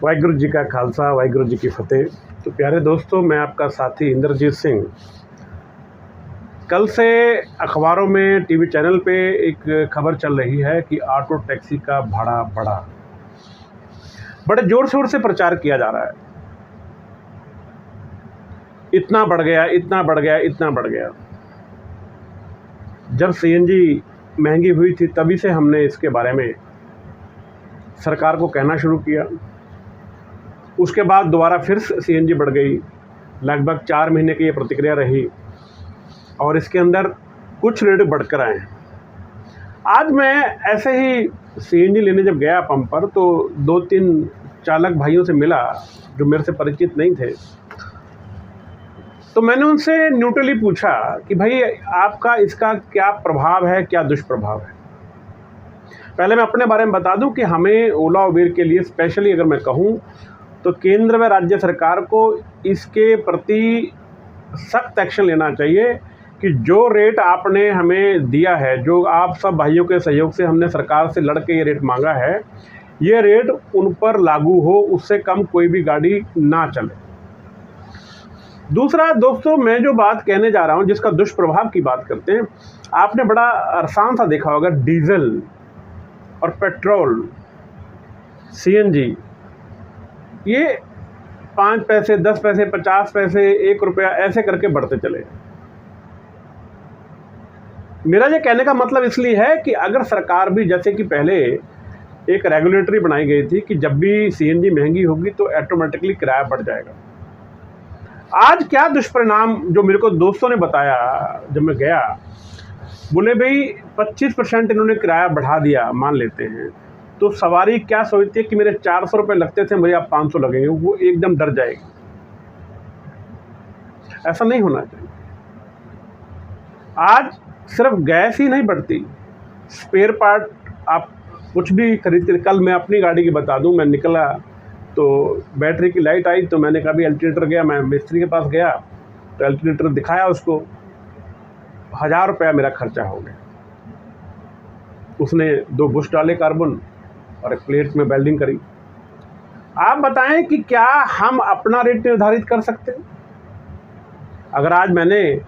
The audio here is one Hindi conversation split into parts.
वाहिगुरु जी का खालसा, वाहिगुरु जी की फतेह। तो प्यारे दोस्तों, मैं आपका साथी इंद्रजीत सिंह। कल से अखबारों में, टीवी चैनल पे एक खबर चल रही है कि ऑटो टैक्सी का भाड़ा बढ़ा। बड़े ज़ोर शोर से प्रचार किया जा रहा है, इतना बढ़ गया, इतना बढ़ गया, इतना बढ़ गया। जब सीएनजी महंगी हुई थी तभी से हमने इसके बारे में सरकार को कहना शुरू किया। उसके बाद दोबारा फिर सीएनजी बढ़ गई। लगभग 4 महीने की ये प्रतिक्रिया रही और इसके अंदर कुछ रेट बढ़कर आए हैं। आज मैं ऐसे ही सीएनजी लेने जब गया पंप पर तो 2-3 चालक भाइयों से मिला जो मेरे से परिचित नहीं थे। तो मैंने उनसे न्यूट्रली पूछा कि भाई आपका इसका क्या प्रभाव है, क्या दुष्प्रभाव है। पहले मैं अपने बारे में बता दूं कि हमें ओला उबेर के लिए स्पेशली अगर मैं कहूं तो केंद्र व राज्य सरकार को इसके प्रति सख्त एक्शन लेना चाहिए कि जो रेट आपने हमें दिया है, जो आप सब भाइयों के सहयोग से हमने सरकार से लड़ के ये रेट मांगा है, ये रेट उन पर लागू हो, उससे कम कोई भी गाड़ी ना चले। दूसरा दोस्तों, मैं जो बात कहने जा रहा हूँ जिसका दुष्प्रभाव की बात करते हैं, आपने बड़ा आसान सा देखा होगा, डीजल और पेट्रोल, सीएनजी, ये 5 पैसे, 10 पैसे, 50 पैसे, 1 रुपया ऐसे करके बढ़ते चले। मेरा ये कहने का मतलब इसलिए है कि अगर सरकार भी, जैसे कि पहले एक रेगुलेटरी बनाई गई थी कि जब भी सीएनजी महंगी होगी तो ऑटोमेटिकली किराया बढ़ जाएगा। आज क्या दुष्परिणाम जो मेरे को दोस्तों ने बताया जब मैं गया, बोले भाई 25% इन्होंने किराया बढ़ा दिया, मान लेते हैं, तो सवारी क्या सोचती है कि मेरे 400 रुपये लगते थे, मुझे अब 500 लगेंगे, वो एकदम डर जाएगी। ऐसा नहीं होना चाहिए। आज सिर्फ गैस ही नहीं बढ़ती, स्पेयर पार्ट आप कुछ भी खरीद के, कल मैं अपनी गाड़ी की बता दूं, मैं निकला तो बैटरी की लाइट आई तो मैंने कहा भी अल्टरनेटर गया, मैं मिस्त्री के पास गया तो अल्टरनेटर दिखाया उसको, 1000 रुपया मेरा खर्चा हो गया। उसने 2 बुश डाले कार्बन और एक प्लेट में वेल्डिंग करी। आप बताएं कि क्या हम अपना रेट निर्धारित कर सकते हैं? अगर आज मैंने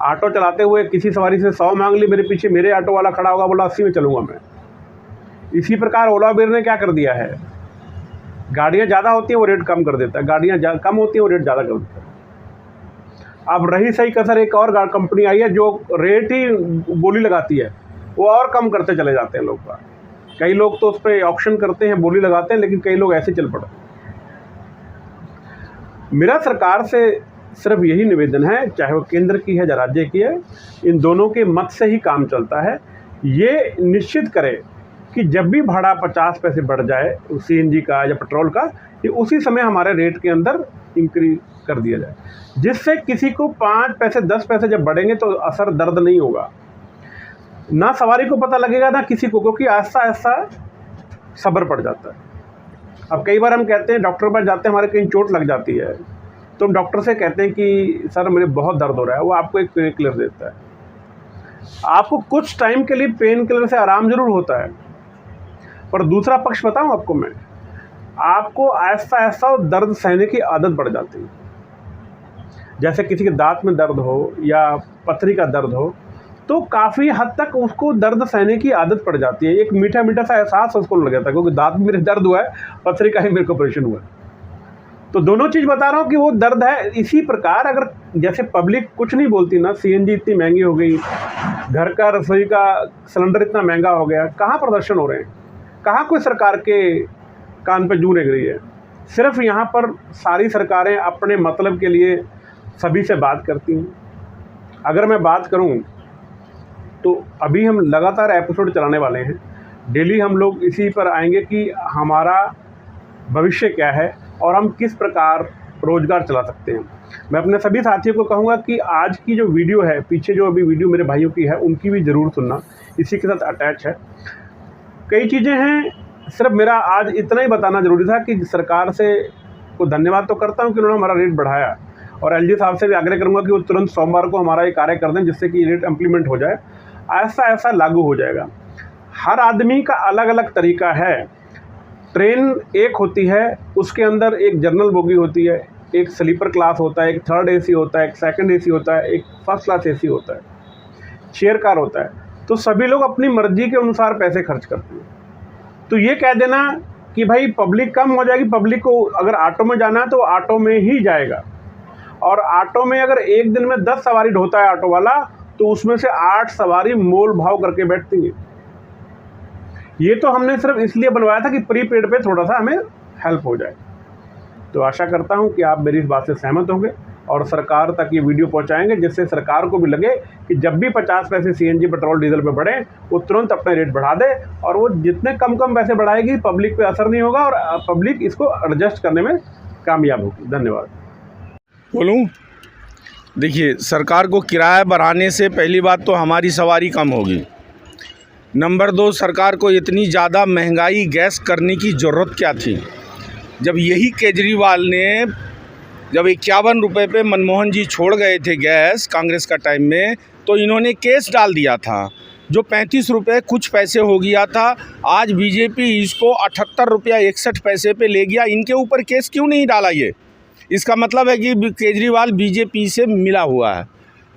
ऑटो चलाते हुए किसी सवारी से 100 मांग ली, मेरे पीछे मेरे ऑटो वाला खड़ा होगा, बोला 80 में चलूँगा मैं। इसी प्रकार ओला उबेर ने क्या कर दिया है, गाड़ियाँ ज़्यादा होती हैं वो रेट कम कर देता है, गाड़ियाँ कम होती हैं वो रेट ज़्यादा कर देता है। अब रही सही कसर, एक और कंपनी आई है जो रेट ही बोली लगाती है, वो और कम करते चले जाते हैं लोग। कई लोग तो उस पर ऑक्शन करते हैं, बोली लगाते हैं, लेकिन कई लोग ऐसे चल पड़े। मेरा सरकार से सिर्फ यही निवेदन है, चाहे वो केंद्र की है या राज्य की है, इन दोनों के मत से ही काम चलता है। ये निश्चित करें कि जब भी भाड़ा 50 पैसे बढ़ जाए सीएनजी का या पेट्रोल का, ये उसी समय हमारे रेट के अंदर इंक्रीज कर दिया जाए, जिससे किसी को 5 पैसे 10 पैसे जब बढ़ेंगे तो असर दर्द नहीं होगा, ना सवारी को पता लगेगा ना किसी को, क्योंकि आहिस्ता आहिस्ता सब्र पड़ जाता है। अब कई बार हम कहते हैं डॉक्टर पर जाते हैं, हमारे कहीं चोट लग जाती है तो हम डॉक्टर से कहते हैं कि सर मुझे बहुत दर्द हो रहा है, वो आपको एक पेन किलर देता है। आपको कुछ टाइम के लिए पेन किलर से आराम जरूर होता है, पर दूसरा पक्ष बताऊं आपको मैं, आपको आहिस्ता आहिस्ता दर्द सहने की आदत बढ़ जाती है। जैसे किसी के दांत में दर्द हो या पथरी का दर्द हो तो काफ़ी हद तक उसको दर्द सहने की आदत पड़ जाती है। एक मीठा मीठा सा एहसास उसको लग जाता है, क्योंकि दांत में मेरे दर्द हुआ है, पथरी का ही मेरे को ऑपरेशन हुआ है। तो दोनों चीज़ बता रहा हूँ कि वो दर्द है। इसी प्रकार अगर जैसे पब्लिक कुछ नहीं बोलती ना, सीएनजी इतनी महंगी हो गई, घर का रसोई का सिलेंडर इतना महंगा हो गया, कहाँ प्रदर्शन हो रहे हैं, कहाँ कोई सरकार के कान पे जूं रेंग रही है। सिर्फ यहाँ पर सारी सरकारें अपने मतलब के लिए सभी से बात करती हैं। अगर मैं बात करूँ तो अभी हम लगातार एपिसोड चलाने वाले हैं, डेली हम लोग इसी पर आएंगे कि हमारा भविष्य क्या है और हम किस प्रकार रोजगार चला सकते हैं। मैं अपने सभी साथियों को कहूँगा कि आज की जो वीडियो है, पीछे जो अभी वीडियो मेरे भाइयों की है, उनकी भी ज़रूर सुनना, इसी के साथ अटैच है। कई चीज़ें हैं, सिर्फ मेरा आज इतना ही बताना ज़रूरी था कि सरकार से को धन्यवाद तो करता हूँ कि उन्होंने हमारा रेट बढ़ाया, और एलजी साहब से भी आग्रह करूँगा कि वो तुरंत सोमवार को हमारा ये कार्य कर दें, जिससे कि रेट इम्प्लीमेंट हो जाए, ऐसा लागू हो जाएगा। हर आदमी का अलग अलग तरीका है। ट्रेन एक होती है, उसके अंदर एक जनरल बोगी होती है, एक स्लीपर क्लास होता है, एक थर्ड एसी होता है, एक सेकंड एसी होता है, एक फर्स्ट क्लास एसी होता है, चेयर कार होता है। तो सभी लोग अपनी मर्जी के अनुसार पैसे खर्च करते हैं। तो ये कह देना कि भाई पब्लिक कम हो जाएगी, पब्लिक को अगर ऑटो में जाना है तो ऑटो में ही जाएगा, और ऑटो में अगर एक दिन में 10 सवारी ढोता है ऑटो वाला, तो उसमें से 8 सवारी मोल भाव करके बैठती है। ये तो हमने सिर्फ इसलिए बनवाया था कि प्रीपेड पे थोड़ा सा हमें हेल्प हो जाए। तो आशा करता हूँ कि आप मेरी इस बात से सहमत होंगे और सरकार तक ये वीडियो पहुँचाएंगे, जिससे सरकार को भी लगे कि जब भी 50 पैसे सीएनजी पेट्रोल डीजल पे बढ़े, वो तुरंत अपने रेट बढ़ा दे, और वो जितने कम पैसे बढ़ाएगी पब्लिक पे असर नहीं होगा और पब्लिक इसको एडजस्ट करने में कामयाब होगी। धन्यवाद। बोलूं? देखिए, सरकार को किराया बढ़ाने से पहली बात तो हमारी सवारी कम होगी। नंबर 2, सरकार को इतनी ज़्यादा महंगाई गैस करने की ज़रूरत क्या थी? जब यही केजरीवाल ने जब 51 रुपये पे मनमोहन जी छोड़ गए थे गैस कांग्रेस का टाइम में, तो इन्होंने केस डाल दिया था, जो 35 रुपये कुछ पैसे हो गया था। आज बीजेपी इसको 78 रुपया 61 पैसे पे ले गया। इनके ऊपर केस क्यों नहीं डाला? ये इसका मतलब है कि केजरीवाल बीजेपी से मिला हुआ है।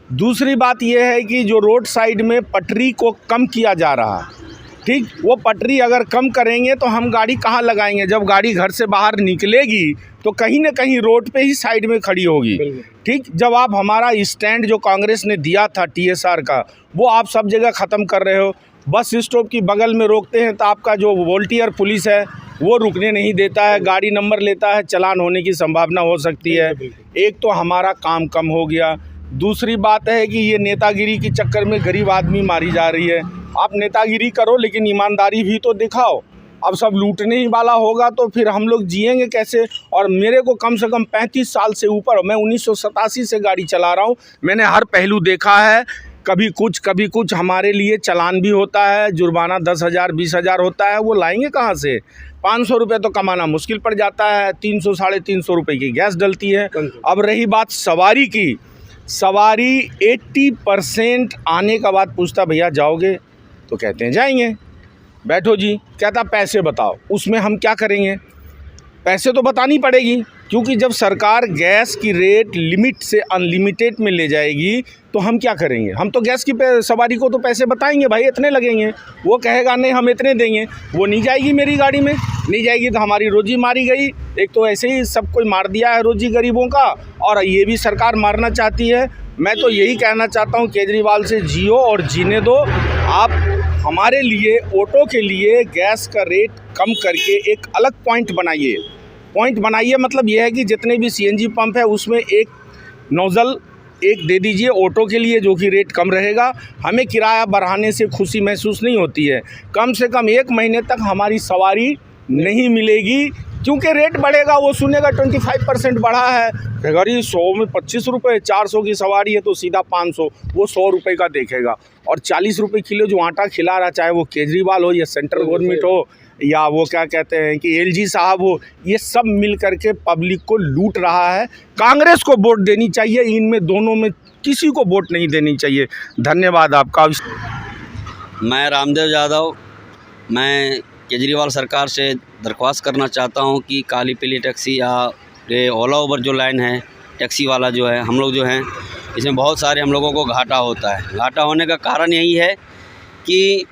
दूसरी बात यह है कि जो रोड साइड में पटरी को कम किया जा रहा है, ठीक, वो पटरी अगर कम करेंगे तो हम गाड़ी कहाँ लगाएंगे? जब गाड़ी घर से बाहर निकलेगी तो कहीं ना कहीं रोड पे ही साइड में खड़ी होगी, ठीक। जब आप हमारा स्टैंड जो कांग्रेस ने दिया था TSR का, वो आप सब जगह ख़त्म कर रहे हो। बस स्टॉप की बगल में रोकते हैं तो आपका जो वॉलंटियर पुलिस है वो रुकने नहीं देता है, गाड़ी नंबर लेता है, चालान होने की संभावना हो सकती है। एक तो हमारा काम कम हो गया। दूसरी बात है कि ये नेतागिरी के चक्कर में गरीब आदमी मारी जा रही है। आप नेतागिरी करो लेकिन ईमानदारी भी तो दिखाओ। अब सब लूटने ही वाला होगा तो फिर हम लोग जिएंगे कैसे? और मेरे को कम से कम 35 साल से ऊपर, मैं 1987 से गाड़ी चला रहा हूँ, मैंने हर पहलू देखा है। कभी कुछ हमारे लिए चालान भी होता है, जुर्माना 10,000 20,000 होता है, वो लाएंगे कहाँ से? 500 रुपये तो कमाना मुश्किल पड़ जाता है, 300 साढ़े 300 रुपये की गैस डलती है। अब रही बात सवारी की, सवारी 80% आने का बाद पूछता भैया जाओगे? तो कहते हैं जाएंगे। बैठो जी, कहता पैसे बताओ। उसमें हम क्या करेंगे? पैसे तो बतानी पड़ेगी, क्योंकि जब सरकार गैस की रेट लिमिट से अनलिमिटेड में ले जाएगी तो हम क्या करेंगे? हम तो गैस की सवारी को तो पैसे बताएंगे, भाई इतने लगेंगे। वो कहेगा नहीं हम इतने देंगे, वो नहीं जाएगी मेरी गाड़ी में, नहीं जाएगी तो हमारी रोजी मारी गई। एक तो ऐसे ही सब कोई मार दिया है रोजी गरीबों का, और ये भी सरकार मारना चाहती है। मैं तो यही कहना चाहता हूँ केजरीवाल से, जियो और जीने दो। आप हमारे लिए, ऑटो के लिए गैस का रेट कम करके एक अलग पॉइंट बनाइए। मतलब ये है कि जितने भी CNG पंप है उसमें एक नोज़ल एक दे दीजिए ऑटो के लिए, जो कि रेट कम रहेगा। हमें किराया बढ़ाने से खुशी महसूस नहीं होती है। कम से कम 1 महीने तक हमारी सवारी नहीं मिलेगी, क्योंकि रेट बढ़ेगा। वो सुनेगा 25% बढ़ा है, अगर 100 में 25 रुपये, 400 की सवारी है तो सीधा 500, वो 100 रुपये का देखेगा। और 40 रुपये किलो जो आटा खिला रहा, चाहे वो केजरीवाल हो या सेंट्रल गवर्नमेंट हो या वो क्या कहते हैं कि LG साहब हो, ये सब मिल करके पब्लिक को लूट रहा है। कांग्रेस को वोट देनी चाहिए, इनमें दोनों में किसी को वोट नहीं देनी चाहिए। धन्यवाद आपका। मैं रामदेव यादव, मैं केजरीवाल सरकार से दरख्वास्त करना चाहता हूं कि काली पीली टैक्सी या ये ओला उबर जो लाइन है, टैक्सी वाला जो है, हम लोग जो हैं इसमें बहुत सारे हम लोगों को घाटा होता है। घाटा होने का कारण यही है कि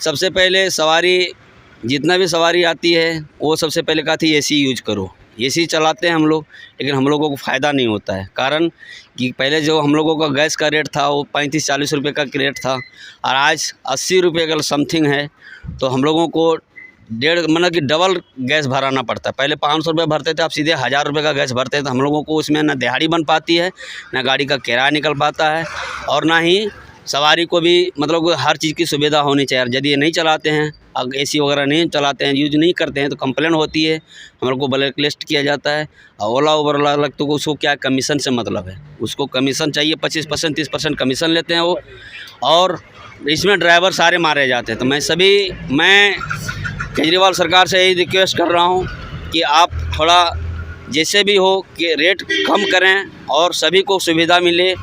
सबसे पहले सवारी, जितना भी सवारी आती है वो सबसे पहले कहा थी AC यूज करो। AC चलाते हैं हम लोग, लेकिन हम लोगों को फ़ायदा नहीं होता है। कारण कि पहले जो हम लोगों का गैस का रेट था वो 35-40 रुपये का रेट था, और आज 80 रुपये का समथिंग है। तो हम लोगों को मतलब कि डबल गैस भराना पड़ता है। पहले 500 रुपये भरते थे, आप सीधे 1000 रुपये का गैस भरते हैं। तो हम लोगों को उसमें ना दिहाड़ी बन पाती है, ना गाड़ी का किराया निकल पाता है, और ना ही सवारी को भी मतलब हर चीज़ की सुविधा होनी चाहिए। यदि ये नहीं चलाते हैं, अगर AC वगैरह नहीं चलाते हैं, यूज नहीं करते हैं, तो कंप्लेन होती है, हम लोग को ब्लैक लिस्ट किया जाता है। और ओला उबर अलग तो उसको क्या कमीशन से मतलब है, उसको कमीशन चाहिए, 25% 30% कमीशन लेते हैं वो, और इसमें ड्राइवर सारे मारे जाते हैं। तो मैं केजरीवाल सरकार से यही रिक्वेस्ट कर रहा हूँ कि आप थोड़ा जैसे भी हो कि रेट कम करें और सभी को सुविधा मिले,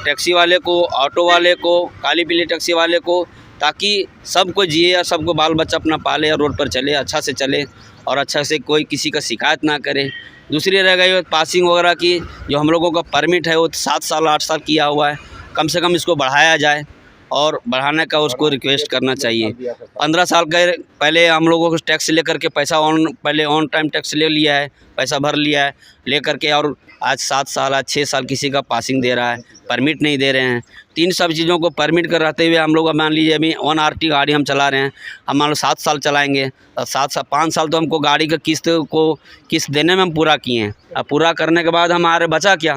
टैक्सी वाले को, ऑटो वाले को, काली पीली टैक्सी वाले को, ताकि सबको जिए और सबको बाल बच्चा अपना पाले और रोड पर चले, अच्छा से चले और अच्छा से कोई किसी का शिकायत ना करे। दूसरी रह गई पासिंग वगैरह की, जो हम लोगों का परमिट है वो 7 साल 8 साल किया हुआ है, कम से कम इसको बढ़ाया जाए और बढ़ाने का उसको रिक्वेस्ट करना चाहिए। 15 साल के पहले हम लोगों को टैक्स लेकर के पैसा पहले ऑन टाइम टैक्स ले लिया है, पैसा भर लिया है ले करके, और आज 7 साल आज 6 साल किसी का पासिंग दे रहा है, परमिट नहीं दे रहे हैं। तीन सब चीज़ों को परमिट कर रहते हुए हम लोग मान लीजिए अभी 1RT गाड़ी हम चला रहे हैं, हम मान लो 7 साल चलाएँगे और 5 साल तो हमको गाड़ी का किस्त देने में हम पूरा किए हैं। अब पूरा करने के बाद हमारे बचा क्या,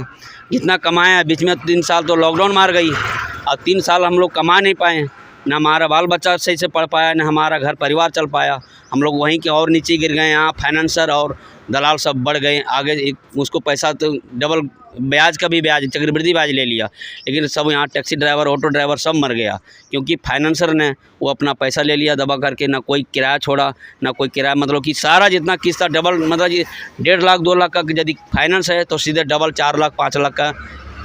जितना कमाए हैं, बीच में 3 साल तो लॉकडाउन मार गई और 3 साल हम लोग कमा नहीं पाए, ना हमारा बाल बच्चा सही से पढ़ पाया, ना हमारा घर परिवार चल पाया। हम लोग वहीं के और नीचे गिर गए। यहाँ फाइनेंसर और दलाल सब बढ़ गए आगे, उसको पैसा तो डबल ब्याज का भी ब्याज, चक्रवृद्धि ब्याज ले लिया, लेकिन सब यहाँ टैक्सी ड्राइवर ऑटो ड्राइवर सब मर गया, क्योंकि फाइनेंसर ने वो अपना पैसा ले लिया दबा करके, ना कोई किराया छोड़ा ना कोई किराया, मतलब कि सारा जितना किस्त था डबल, मतलब कि 1.5 लाख 2 लाख का यदि फाइनेंस है तो सीधे डबल 4 लाख 5 लाख का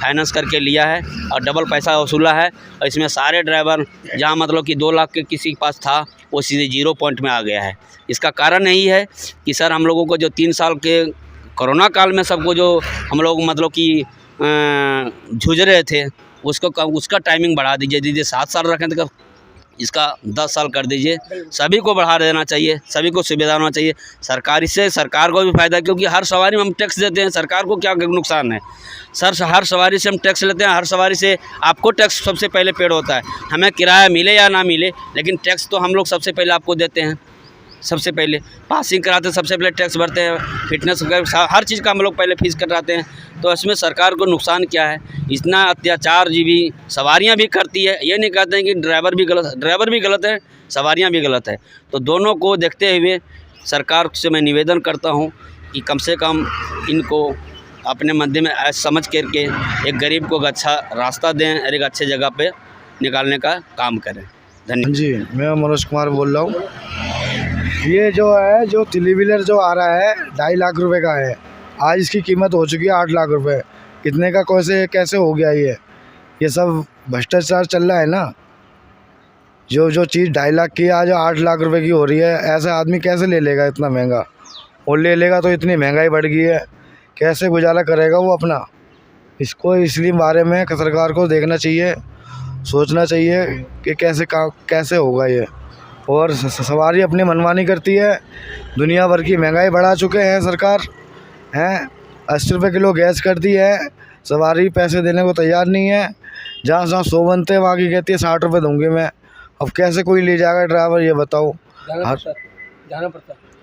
फाइनेंस करके लिया है और डबल पैसा वसूला है। और इसमें सारे ड्राइवर जहाँ मतलब कि 2 लाख के किसी के पास था वो सीधे 0 पॉइंट में आ गया है। इसका कारण यही है कि सर हम लोगों को जो 3 साल के कोरोना काल में सबको जो हम लोग मतलब कि जूझ रहे थे उसका टाइमिंग बढ़ा दीजिए 7 साल रखें तो इसका 10 साल कर दीजिए। सभी को बढ़ा देना चाहिए, सभी को सुविधा होना चाहिए। सरकार को भी फ़ायदा, क्योंकि हर सवारी में हम टैक्स देते हैं, सरकार को क्या नुकसान है सर। हर सवारी से हम टैक्स लेते हैं, हर सवारी से आपको टैक्स सबसे पहले पेड होता है, हमें किराया मिले या ना मिले, लेकिन टैक्स तो हम लोग सबसे पहले आपको देते हैं। सबसे पहले पासिंग कराते हैं, सबसे पहले टैक्स भरते हैं, फिटनेस हर चीज़ का हम लोग पहले फीस कटाते हैं। तो इसमें सरकार को नुकसान क्या है, इतना अत्याचार भी सवारियां भी करती है। ये नहीं कहते हैं कि ड्राइवर भी गलत है, सवारियां भी गलत है। तो दोनों को देखते हुए सरकार से मैं निवेदन करता हूं कि कम से कम इनको अपने मध्य में समझ करके एक गरीब को अच्छा रास्ता दें और एक अच्छे जगह पे निकालने का काम करें। धन्यवाद जी। मैं मनोज कुमार बोल रहा हूँ। ये जो है जो 3 व्हीलर जो आ रहा है 2.5 लाख रुपए का है, आज इसकी कीमत हो चुकी है 8 लाख रुपए। इतने का कैसे हो गया ये सब भ्रष्टाचार चल रहा है ना। जो चीज़ 2.5 लाख की आज 8 लाख रुपए की हो रही है, ऐसा आदमी कैसे ले लेगा इतना महंगा, और ले लेगा तो इतनी महंगाई बढ़ गई है, कैसे गुजारा करेगा वो अपना। इसको इसलिए बारे में सरकार को देखना चाहिए, सोचना चाहिए कि कैसे होगा ये। और सवारी अपनी मनमानी करती है, दुनिया भर की महंगाई बढ़ा चुके हैं सरकार हैं। 80 रुपये किलो गैस कर दी है, सवारी पैसे देने को तैयार नहीं है। जहाँ 100 बनते हैं वहाँ की कहती है 60 रुपये दूँगी मैं। अब कैसे कोई ले जाएगा ड्राइवर, ये बताओ।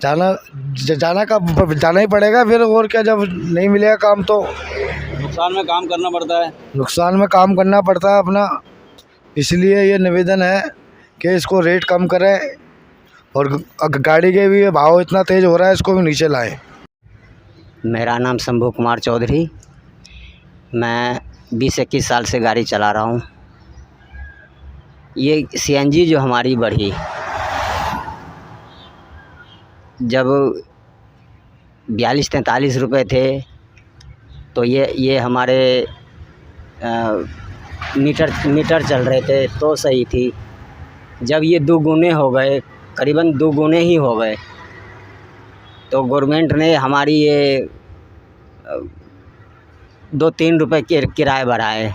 जाना ही पड़ेगा फिर, और क्या, जब नहीं मिलेगा काम तो नुकसान में काम करना पड़ता है अपना। इसलिए ये निवेदन है कि इसको रेट कम करें, और गाड़ी के भी भाव इतना तेज़ हो रहा है, इसको भी नीचे लाएं। मेरा नाम शंभू कुमार चौधरी, मैं 20-21 साल से गाड़ी चला रहा हूँ। ये CNG जो हमारी बढ़ी, जब 42-43 रुपये थे तो ये हमारे मीटर चल रहे थे तो सही थी। जब ये 2 गुने हो गए, करीबन 2 गुने ही हो गए, तो गवर्नमेंट ने हमारी ये 2-3 रुपये किराए बढ़ाए।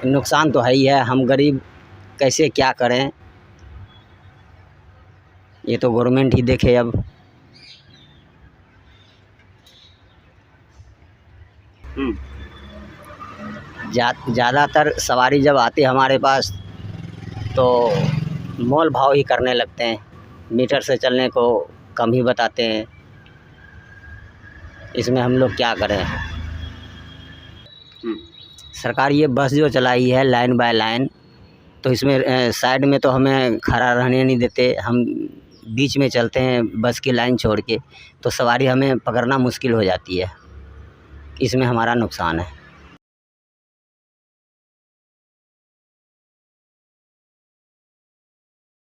नुकसान तो है ही है, हम गरीब कैसे क्या करें, ये तो गवर्नमेंट ही देखे। अब ज़्यादातर सवारी जब आती है हमारे पास तो मोल भाव ही करने लगते हैं, मीटर से चलने को कम ही बताते हैं। इसमें हम लोग क्या करें। सरकार ये बस जो चलाई है लाइन बाय लाइन, तो इसमें साइड में तो हमें खड़ा रहने नहीं देते, हम बीच में चलते हैं बस की लाइन छोड़ के, तो सवारी हमें पकड़ना मुश्किल हो जाती है। इसमें हमारा नुकसान है।